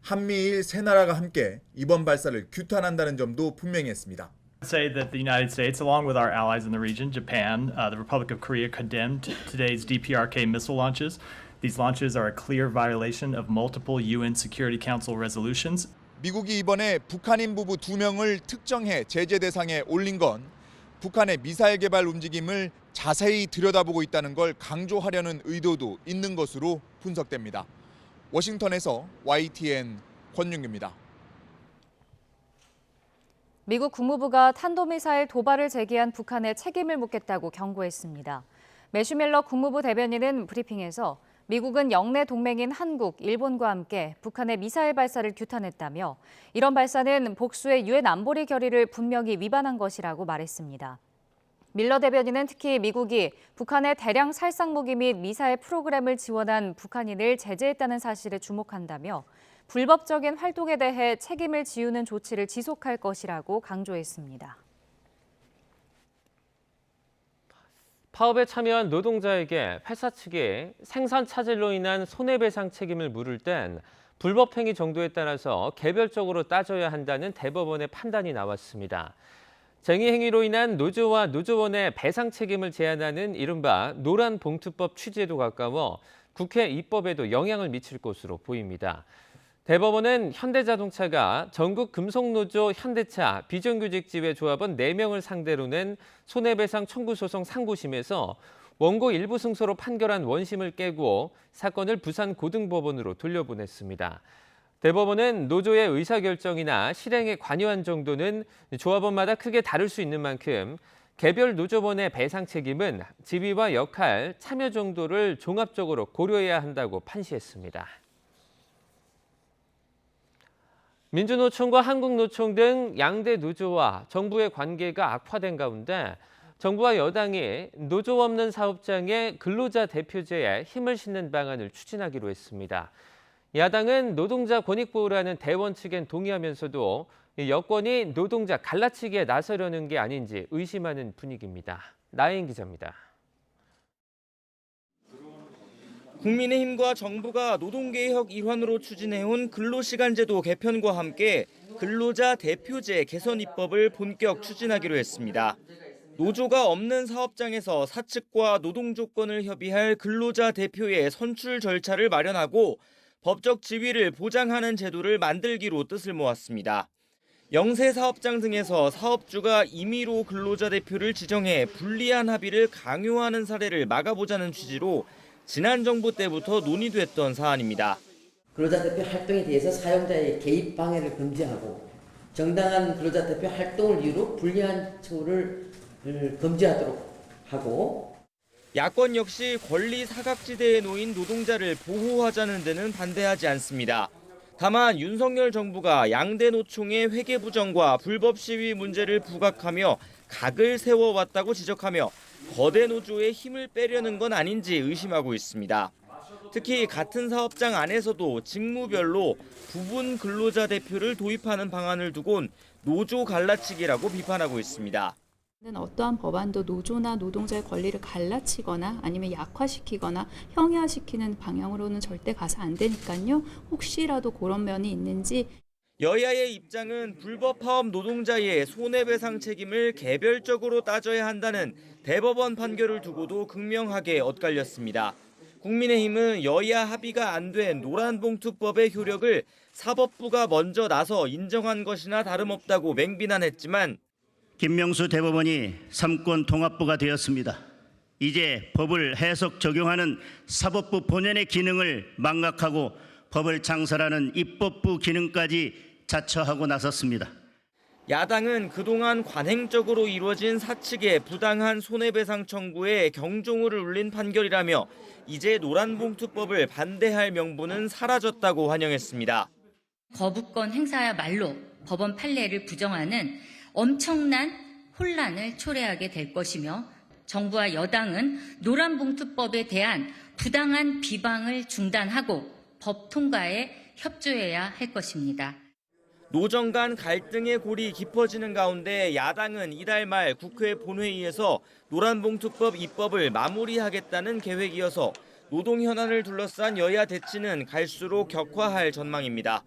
한미일 세 나라가 함께 이번 발사를 규탄한다는 점도 분명히 했습니다. I'd say that the United States, along with our allies in the region, Japan, the Republic of Korea, condemned today's DPRK missile launches. These launches are a clear violation of multiple UN Security Council resolutions. 미국이 이번에 북한인 부부 2명을 특정해 제재 대상에 올린 건 북한의 미사일 개발 움직임을 자세히 들여다보고 있다는 걸 강조하려는 의도도 있는 것으로 분석됩니다. 워싱턴에서 YTN 권윤규입니다. 미국 국무부가 탄도미사일 도발을 제기한 북한에 책임을 묻겠다고 경고했습니다. 매슈밀러 국무부 대변인은 브리핑에서 미국은 영내 동맹인 한국, 일본과 함께 북한의 미사일 발사를 규탄했다며 이런 발사는 복수의 유엔 안보리 결의를 분명히 위반한 것이라고 말했습니다. 밀러 대변인은 특히 미국이 북한의 대량 살상 무기 및 미사일 프로그램을 지원한 북한인을 제재했다는 사실에 주목한다며 불법적인 활동에 대해 책임을 지우는 조치를 지속할 것이라고 강조했습니다. 파업에 참여한 노동자에게 회사 측이 생산 차질로 인한 손해배상 책임을 물을 땐 불법행위 정도에 따라서 개별적으로 따져야 한다는 대법원의 판단이 나왔습니다. 쟁의 행위로 인한 노조와 노조원의 배상 책임을 제한하는 이른바 노란봉투법 취지에도 가까워 국회 입법에도 영향을 미칠 것으로 보입니다. 대법원은 현대자동차가 전국금속노조 현대차 비정규직지회 조합원 4명을 상대로 낸 손해배상 청구 소송 상고심에서 원고 일부 승소로 판결한 원심을 깨고 사건을 부산고등법원으로 돌려보냈습니다. 대법원은 노조의 의사결정이나 실행에 관여한 정도는 조합원마다 크게 다를 수 있는 만큼 개별 노조원의 배상 책임은 지위와 역할, 참여 정도를 종합적으로 고려해야 한다고 판시했습니다. 민주노총과 한국노총 등 양대 노조와 정부의 관계가 악화된 가운데 정부와 여당이 노조 없는 사업장에 근로자 대표제에 힘을 싣는 방안을 추진하기로 했습니다. 야당은 노동자 권익보호라는 대원 측엔 동의하면서도 여권이 노동자 갈라치기에 나서려는 게 아닌지 의심하는 분위기입니다. 나혜인 기자입니다. 국민의힘과 정부가 노동개혁 일환으로 추진해온 근로시간제도 개편과 함께 근로자 대표제 개선 입법을 본격 추진하기로 했습니다. 노조가 없는 사업장에서 사측과 노동 조건을 협의할 근로자 대표의 선출 절차를 마련하고 법적 지위를 보장하는 제도를 만들기로 뜻을 모았습니다. 영세 사업장 등에서 사업주가 임의로 근로자 대표를 지정해 불리한 합의를 강요하는 사례를 막아보자는 취지로 지난 정부 때부터 논의됐던 사안입니다. 근로자 대표 활동에 대해서 사용자의 개입 방해를 금지하고 정당한 근로자 대표 활동을 이유로 불리한 처우를 금지하도록 하고 야권 역시 권리 사각지대에 놓인 노동자를 보호하자는 데는 반대하지 않습니다. 다만 윤석열 정부가 양대 노총의 회계 부정과 불법 시위 문제를 부각하며 각을 세워왔다고 지적하며 거대 노조의 힘을 빼려는 건 아닌지 의심하고 있습니다. 특히 같은 사업장 안에서도 직무별로 부분 근로자 대표를 도입하는 방안을 두곤 노조 갈라치기라고 비판하고 있습니다. 어떠한 법안도 노조나 노동자의 권리를 갈라치거나 아니면 약화시키거나 형해화시키는 방향으로는 절대 가서 안 되니까요. 혹시라도 그런 면이 있는지. 여야의 입장은 불법 파업 노동자의 손해배상 책임을 개별적으로 따져야 한다는 대법원 판결을 두고도 극명하게 엇갈렸습니다. 국민의힘은 여야 합의가 안 된 노란봉투법의 효력을 사법부가 먼저 나서 인정한 것이나 다름없다고 맹비난했지만 김명수 대법원이 삼권 통합부가 되었습니다. 이제 법을 해석 적용하는 사법부 본연의 기능을 망각하고 법을 창설하는 입법부 기능까지 자처하고 나섰습니다. 야당은 그동안 관행적으로 이루어진 사측의 부당한 손해배상 청구에 경종을 울린 판결이라며 이제 노란봉투법을 반대할 명분은 사라졌다고 환영했습니다. 거부권 행사야말로 법원 판례를 부정하는 엄청난 혼란을 초래하게 될 것이며 정부와 여당은 노란봉투법에 대한 부당한 비방을 중단하고 법 통과에 협조해야 할 것입니다. 노정 간 갈등의 골이 깊어지는 가운데 야당은 이달 말 국회 본회의에서 노란봉투법 입법을 마무리하겠다는 계획이어서 노동 현안을 둘러싼 여야 대치는 갈수록 격화할 전망입니다.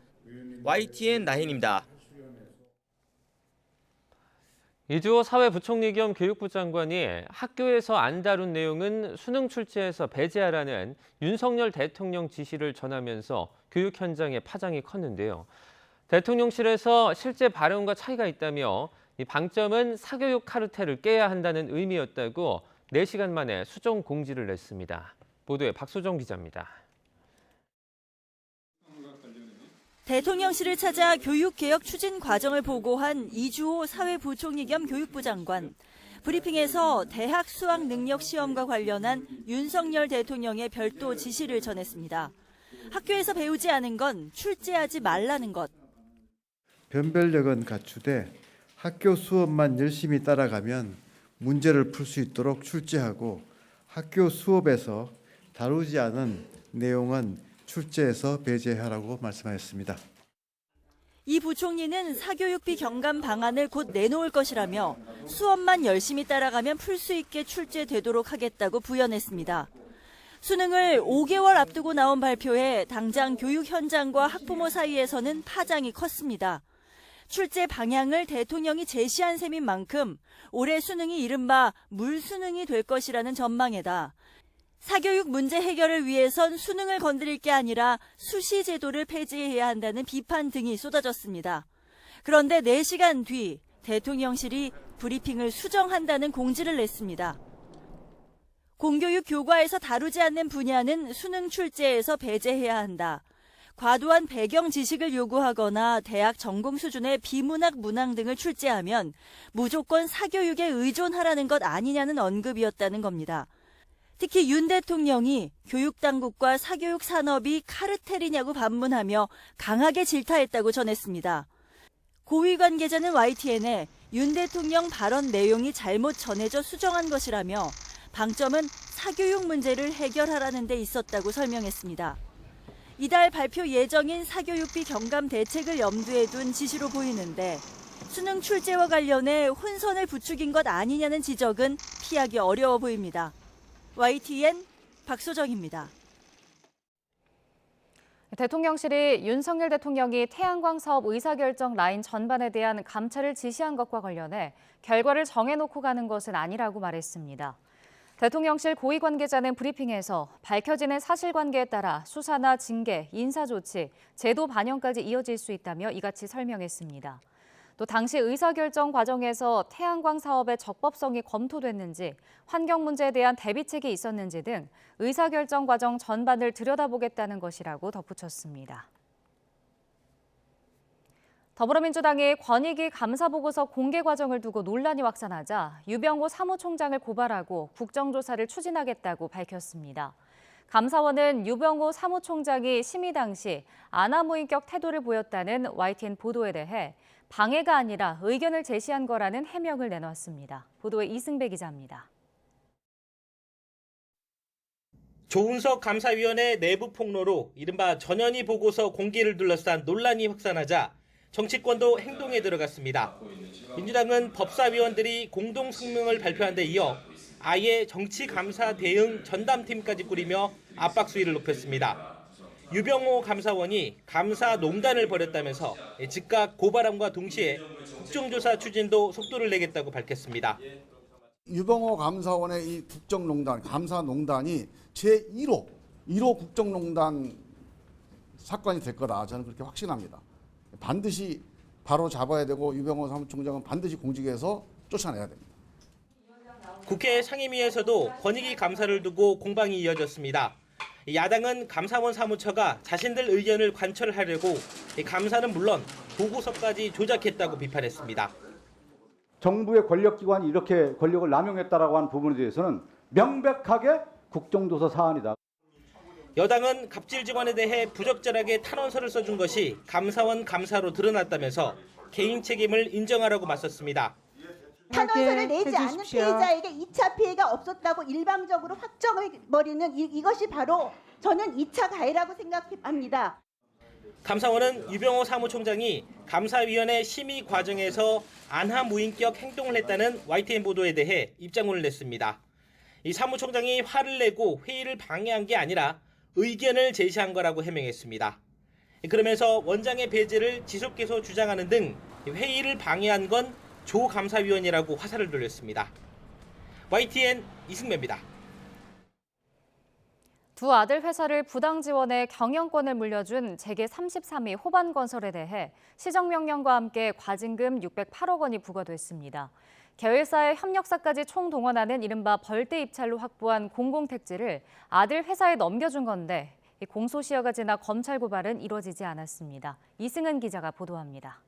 YTN 나힌입니다. 이주호 사회부총리 겸 교육부 장관이 학교에서 안 다룬 내용은 수능 출제에서 배제하라는 윤석열 대통령 지시를 전하면서 교육 현장에 파장이 컸는데요. 대통령실에서 실제 발언과 차이가 있다며 이 방점은 사교육 카르텔을 깨야 한다는 의미였다고 4시간 만에 수정 공지를 냈습니다. 보도에 박소정 기자입니다. 대통령실을 찾아 교육개혁 추진 과정을 보고한 이주호 사회부총리 겸 교육부 장관. 브리핑에서 대학 수학 능력 시험과 관련한 윤석열 대통령의 별도 지시를 전했습니다. 학교에서 배우지 않은 건 출제하지 말라는 것. 변별력은 갖추되 학교 수업만 열심히 따라가면 문제를 풀 수 있도록 출제하고 학교 수업에서 다루지 않은 내용은 출제에서 배제하라고 말씀하셨습니다. 이 부총리는 사교육비 경감 방안을 곧 내놓을 것이라며 수업만 열심히 따라가면 풀 수 있게 출제되도록 하겠다고 부연했습니다. 수능을 5개월 앞두고 나온 발표에 당장 교육 현장과 학부모 사이에서는 파장이 컸습니다. 출제 방향을 대통령이 제시한 셈인 만큼 올해 수능이 이른바 물수능이 될 것이라는 전망에다 사교육 문제 해결을 위해선 수능을 건드릴 게 아니라 수시 제도를 폐지해야 한다는 비판 등이 쏟아졌습니다. 그런데 4시간 뒤 대통령실이 브리핑을 수정한다는 공지를 냈습니다. 공교육 교과에서 다루지 않는 분야는 수능 출제에서 배제해야 한다. 과도한 배경 지식을 요구하거나 대학 전공 수준의 비문학 문항 등을 출제하면 무조건 사교육에 의존하라는 것 아니냐는 언급이었다는 겁니다. 특히 윤 대통령이 교육당국과 사교육 산업이 카르텔이냐고 반문하며 강하게 질타했다고 전했습니다. 고위 관계자는 YTN에 윤 대통령 발언 내용이 잘못 전해져 수정한 것이라며 방점은 사교육 문제를 해결하라는 데 있었다고 설명했습니다. 이달 발표 예정인 사교육비 경감 대책을 염두에 둔 지시로 보이는데 수능 출제와 관련해 혼선을 부추긴 것 아니냐는 지적은 피하기 어려워 보입니다. YTN 박소정입니다. 대통령실이 윤석열 대통령이 태양광 사업 의사결정 라인 전반에 대한 감찰을 지시한 것과 관련해 결과를 정해놓고 가는 것은 아니라고 말했습니다. 대통령실 고위 관계자는 브리핑에서 밝혀지는 사실관계에 따라 수사나 징계, 인사조치, 제도 반영까지 이어질 수 있다며 이같이 설명했습니다. 또 당시 의사결정 과정에서 태양광 사업의 적법성이 검토됐는지, 환경 문제에 대한 대비책이 있었는지 등 의사결정 과정 전반을 들여다보겠다는 것이라고 덧붙였습니다. 더불어민주당이 권익위 감사보고서 공개 과정을 두고 논란이 확산하자 유병호 사무총장을 고발하고 국정조사를 추진하겠다고 밝혔습니다. 감사원은 유병호 사무총장이 심의 당시 아나무인격 태도를 보였다는 YTN 보도에 대해 방해가 아니라 의견을 제시한 거라는 해명을 내놨습니다. 보도에 이승배 기자입니다. 조은석 감사위원회 내부 폭로로 이른바 전현희 보고서 공개를 둘러싼 논란이 확산하자 정치권도 행동에 들어갔습니다. 민주당은 법사위원들이 공동 성명을 발표한 데 이어 아예 정치감사 대응 전담팀까지 꾸리며 압박 수위를 높였습니다. 유병호 감사원이 감사 농단을 벌였다면서 즉각 고발함과 동시에 국정조사 추진도 속도를 내겠다고 밝혔습니다. 유병호 감사원의 이 국정농단, 감사농단이 제1호 국정농단 사건이 될 거다. 저는 그렇게 확신합니다. 반드시 바로 잡아야 되고 유병호 사무총장은 반드시 공직에서 쫓아내야 됩니다. 국회 상임위에서도 권익위 감사를 두고 공방이 이어졌습니다. 야당은 감사원 사무처가 자신들 의견을 관철하려고 감사는 물론 보고서까지 조작했다고 비판했습니다. 정부의 권력기관이 이렇게 권력을 남용했다라고 하는 부분에 대해서는 명백하게 국정조사 사안이다. 여당은 갑질 직원에 대해 부적절하게 탄원서를 써준 것이 감사원 감사로 드러났다면서 개인 책임을 인정하라고 맞섰습니다. 탄원서를 내지 않는 피해자에게 2차 피해가 없었다고 일방적으로 확정해버리는 이것이 바로 저는 2차 가해라고 생각합니다. 감사원은 유병호 사무총장이 감사위원회 심의 과정에서 안하무인격 행동을 했다는 YTN 보도에 대해 입장문을 냈습니다. 이 사무총장이 화를 내고 회의를 방해한 게 아니라 의견을 제시한 거라고 해명했습니다. 그러면서 원장의 배제를 지속해서 주장하는 등 회의를 방해한 건 조 감사위원이라고 화살을 돌렸습니다. YTN 이승배입니다. 두 아들 회사를 부당 지원해 경영권을 물려준 재계 33위 호반건설에 대해 시정명령과 함께 과징금 608억 원이 부과됐습니다. 계열사의 협력사까지 총동원하는 이른바 벌떼 입찰로 확보한 공공택지를 아들 회사에 넘겨준 건데 공소시효가 지나 검찰 고발은 이뤄지지 않았습니다. 이승은 기자가 보도합니다.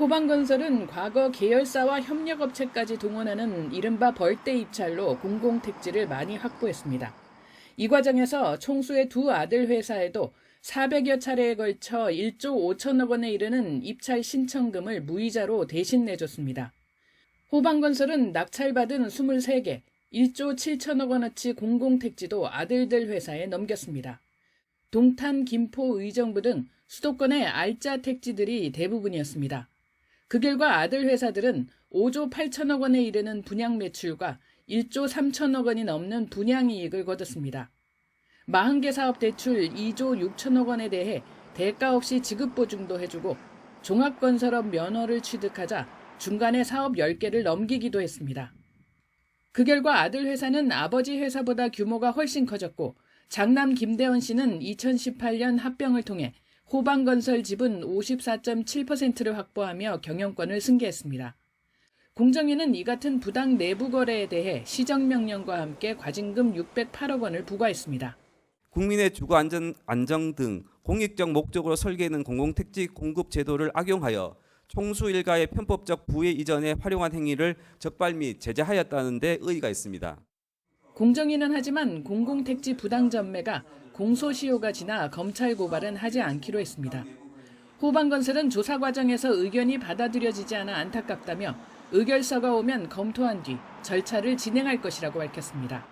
호반건설은 과거 계열사와 협력업체까지 동원하는 이른바 벌떼 입찰로 공공택지를 많이 확보했습니다. 이 과정에서 총수의 두 아들 회사에도 400여 차례에 걸쳐 1조 5천억 원에 이르는 입찰 신청금을 무이자로 대신 내줬습니다. 호반건설은 낙찰받은 23개, 1조 7천억 원어치 공공택지도 아들들 회사에 넘겼습니다. 동탄, 김포, 의정부 등 수도권의 알짜 택지들이 대부분이었습니다. 그 결과 아들 회사들은 5조 8천억 원에 이르는 분양 매출과 1조 3천억 원이 넘는 분양이익을 거뒀습니다. 40개 사업 대출 2조 6천억 원에 대해 대가 없이 지급 보증도 해주고 종합건설업 면허를 취득하자 중간에 사업 10개를 넘기기도 했습니다. 그 결과 아들 회사는 아버지 회사보다 규모가 훨씬 커졌고 장남 김대원 씨는 2018년 합병을 통해 호반건설 지분 54.7%를 확보하며 경영권을 승계했습니다. 공정위는 이 같은 부당 내부 거래에 대해 시정명령과 함께 과징금 608억 원을 부과했습니다. 국민의 주거 안정 등 공익적 목적으로 설계하는 공공택지 공급 제도를 악용하여 총수 일가의 편법적 부의 이전에 활용한 행위를 적발 및 제재하였다는 데 의의가 있습니다. 공정위는 하지만 공공택지 부당 전매가 공소시효가 지나 검찰 고발은 하지 않기로 했습니다. 호반건설은 조사 과정에서 의견이 받아들여지지 않아 안타깝다며 의결서가 오면 검토한 뒤 절차를 진행할 것이라고 밝혔습니다.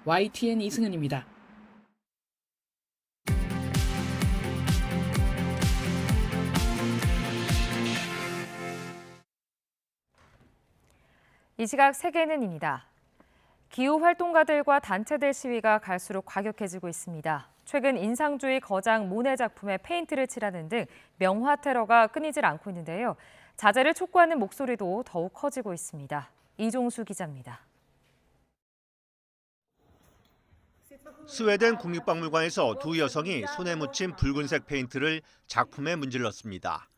YTN 이승은입니다. 이 시각 세계는입니다. 기후활동가들과 단체들 시위가 갈수록 과격해지고 있습니다. 최근 인상주의 거장 모네 작품에 페인트를 칠하는 등 명화 테러가 끊이질 않고 있는데요. 자제를 촉구하는 목소리도 더욱 커지고 있습니다. 이종수 기자입니다. 스웨덴 국립박물관에서 두 여성이 손에 묻힌 붉은색 페인트를 작품에 문질렀습니다.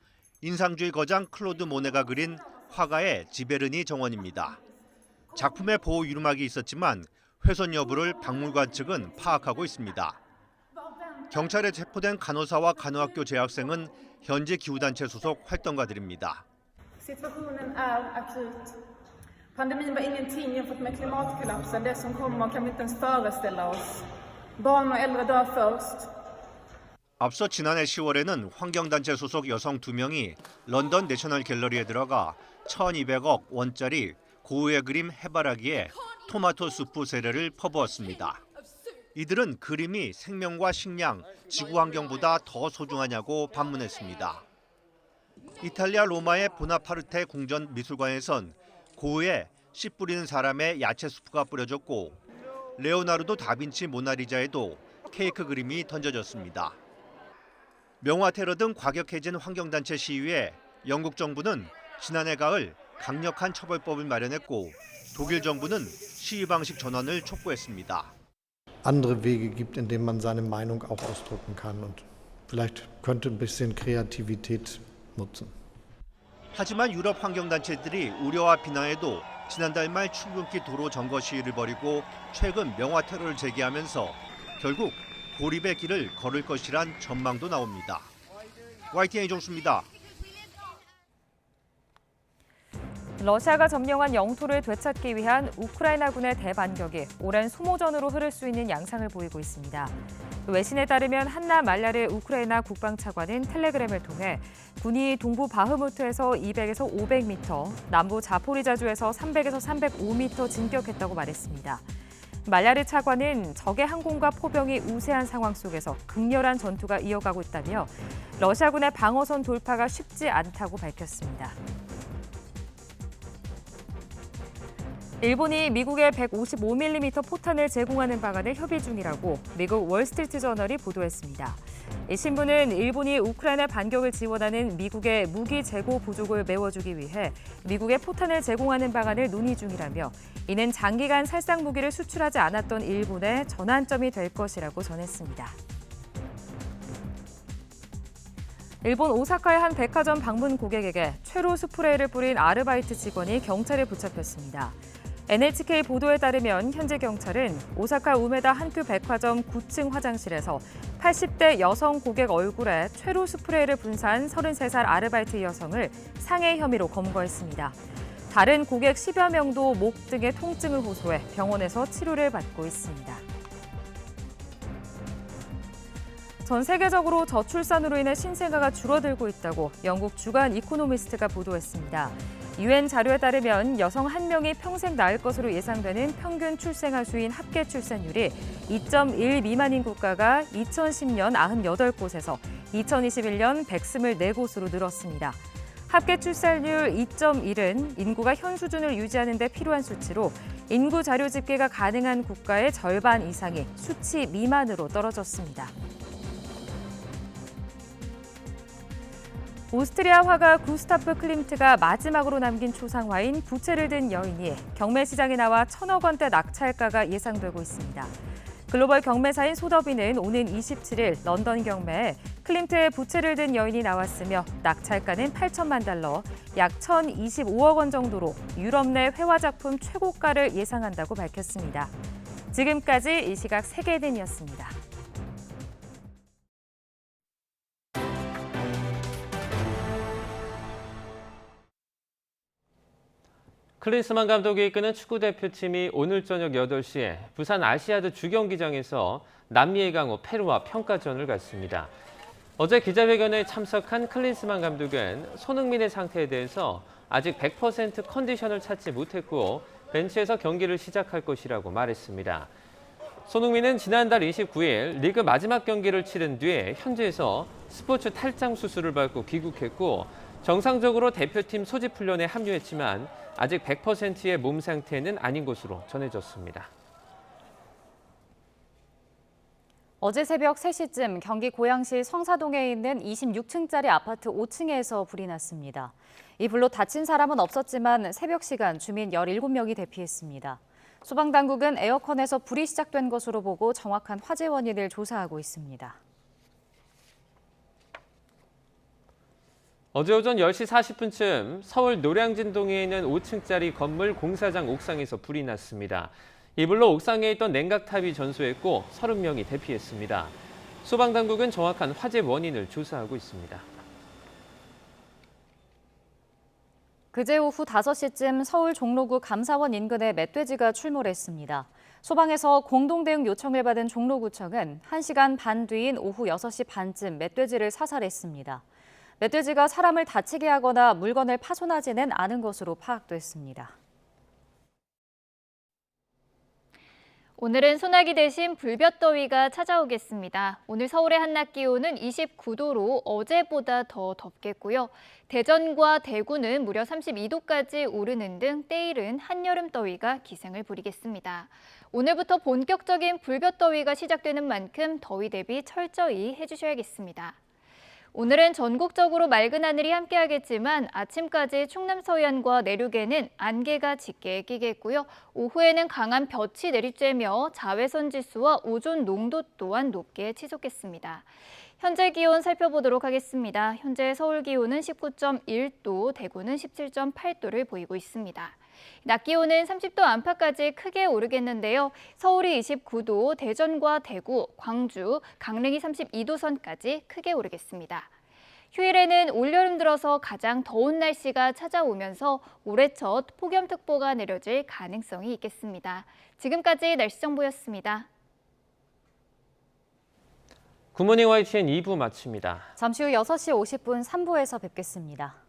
인상주의 거장 클로드 모네가 그린 화가의 지베르니 정원입니다. 작품에 보호 유리막이 있었지만 훼손 여부를 박물관 측은 파악하고 있습니다. 경찰에 체포된 간호사와 간호학교 재학생은 현지 기후단체 소속 활동가들입니다. Situationen är akut. Pandemin var ingenting jämfört med klimatkollapsen. Det som kommer kan vi inte ens föreställa oss. Barn och äldre dör först. 앞서 지난해 10월에는 환경단체 소속 여성 2명이 런던 내셔널 갤러리에 들어가 1,200억 원짜리 고흐의 그림 해바라기에 토마토 수프 세례를 퍼부었습니다. 이들은 그림이 생명과 식량, 지구 환경보다 더 소중하냐고 반문했습니다. 이탈리아 로마의 보나파르테 궁전 미술관에선 고흐의 씨 뿌리는 사람의 야채 수프가 뿌려졌고 레오나르도 다빈치 모나리자에도 케이크 그림이 던져졌습니다. 명화 테러 등 과격해진 환경단체 시위에 영국 정부는 지난해 가을 강력한 처벌법을 마련했고 독일 정부는 시위 방식 전환을 촉구했습니다. andere Wege gibt, in denen man seine Meinung auch ausdrücken kann und vielleicht könnte ein bisschen Kreativität nutzen. 하지만 유럽 환경단체들이 우려와 비난에도 지난달 말 출근길 도로 점거 시위를 벌이고 최근 명화 테러를 제기하면서 결국 고립의 길을 걸을 것이란 전망도 나옵니다. YTN 이종수입니다. 러시아가 점령한 영토를 되찾기 위한 우크라이나군의 대반격이 오랜 소모전으로 흐를 수 있는 양상을 보이고 있습니다. 외신에 따르면 한나 말야르 우크라이나 국방차관은 텔레그램을 통해 군이 동부 바흐무트에서 200에서 500m, 남부 자포리자주에서 300에서 305m 진격했다고 말했습니다. 말야르 차관은 적의 항공과 포병이 우세한 상황 속에서 극렬한 전투가 이어가고 있다며 러시아군의 방어선 돌파가 쉽지 않다고 밝혔습니다. 일본이 미국에 155mm 포탄을 제공하는 방안을 협의 중이라고 미국 월스트리트저널이 보도했습니다. 이 신문은 일본이 우크라이나 반격을 지원하는 미국의 무기 재고 부족을 메워주기 위해 미국에 포탄을 제공하는 방안을 논의 중이라며 이는 장기간 살상 무기를 수출하지 않았던 일본의 전환점이 될 것이라고 전했습니다. 일본 오사카의 한 백화점 방문 고객에게 최루 스프레이를 뿌린 아르바이트 직원이 경찰에 붙잡혔습니다. NHK 보도에 따르면 현재 경찰은 오사카 우메다 한큐 백화점 9층 화장실에서 80대 여성 고객 얼굴에 최루 스프레이를 분사한 33살 아르바이트 여성을 상해 혐의로 검거했습니다. 다른 고객 10여 명도 목 등의 통증을 호소해 병원에서 치료를 받고 있습니다. 전 세계적으로 저출산으로 인해 신생아가 줄어들고 있다고 영국 주간 이코노미스트가 보도했습니다. UN 자료에 따르면 여성 1명이 평생 낳을 것으로 예상되는 평균 출생아 수인 합계 출산율이 2.1 미만인 국가가 2010년 98곳에서 2021년 124곳으로 늘었습니다. 합계 출산율 2.1은 인구가 현 수준을 유지하는 데 필요한 수치로 인구 자료 집계가 가능한 국가의 절반 이상이 수치 미만으로 떨어졌습니다. 오스트리아 화가 구스타프 클림트가 마지막으로 남긴 초상화인 부채를 든 여인이 경매시장에 나와 1,000억 원대 낙찰가가 예상되고 있습니다. 글로벌 경매사인 소더비는 오는 27일 런던 경매에 클림트의 부채를 든 여인이 나왔으며 낙찰가는 8천만 달러, 약 1,025억 원 정도로 유럽 내 회화 작품 최고가를 예상한다고 밝혔습니다. 지금까지 이 시각 세계den이었습니다. 클린스만 감독이 이끄는 축구대표팀이 오늘 저녁 8시에 부산 아시아드 주경기장에서 남미의 강호 페루와 평가전을 갖습니다. 어제 기자회견에 참석한 클린스만 감독은 손흥민의 상태에 대해서 아직 100% 컨디션을 찾지 못했고 벤치에서 경기를 시작할 것이라고 말했습니다. 손흥민은 지난달 29일 리그 마지막 경기를 치른 뒤에 현지에서 스포츠 탈장 수술을 받고 귀국했고 정상적으로 대표팀 소집 훈련에 합류했지만 아직 100%의 몸 상태는 아닌 것으로 전해졌습니다. 어제 새벽 3시쯤 경기 고양시 성사동에 있는 26층짜리 아파트 5층에서 불이 났습니다. 이 불로 다친 사람은 없었지만 새벽 시간 주민 17명이 대피했습니다. 소방당국은 에어컨에서 불이 시작된 것으로 보고 정확한 화재 원인을 조사하고 있습니다. 어제 오전 10시 40분쯤 서울 노량진동에 있는 5층짜리 건물 공사장 옥상에서 불이 났습니다. 이 불로 옥상에 있던 냉각탑이 전소했고 30명이 대피했습니다. 소방당국은 정확한 화재 원인을 조사하고 있습니다. 그제 오후 5시쯤 서울 종로구 감사원 인근에 멧돼지가 출몰했습니다. 소방에서 공동대응 요청을 받은 종로구청은 1시간 반 뒤인 오후 6시 반쯤 멧돼지를 사살했습니다. 멧돼지가 사람을 다치게 하거나 물건을 파손하지는 않은 것으로 파악됐습니다. 오늘은 소나기 대신 불볕더위가 찾아오겠습니다. 오늘 서울의 한낮 기온은 29도로 어제보다 더 덥겠고요. 대전과 대구는 무려 32도까지 오르는 등 때이른 한여름 더위가 기승을 부리겠습니다. 오늘부터 본격적인 불볕더위가 시작되는 만큼 더위 대비 철저히 해주셔야겠습니다. 오늘은 전국적으로 맑은 하늘이 함께하겠지만 아침까지 충남 서해안과 내륙에는 안개가 짙게 끼겠고요. 오후에는 강한 볕이 내리쬐며 자외선 지수와 오존 농도 또한 높게 치솟겠습니다. 현재 기온 살펴보도록 하겠습니다. 현재 서울 기온은 19.1도, 대구는 17.8도를 보이고 있습니다. 낮 기온은 30도 안팎까지 크게 오르겠는데요. 서울이 29도, 대전과 대구, 광주, 강릉이 32도 선까지 크게 오르겠습니다. 휴일에는 올여름 들어서 가장 더운 날씨가 찾아오면서 올해 첫 폭염특보가 내려질 가능성이 있겠습니다. 지금까지 날씨 정보였습니다. 굿모닝 YTN 2부 마칩니다. 잠시 후 6시 50분 3부에서 뵙겠습니다.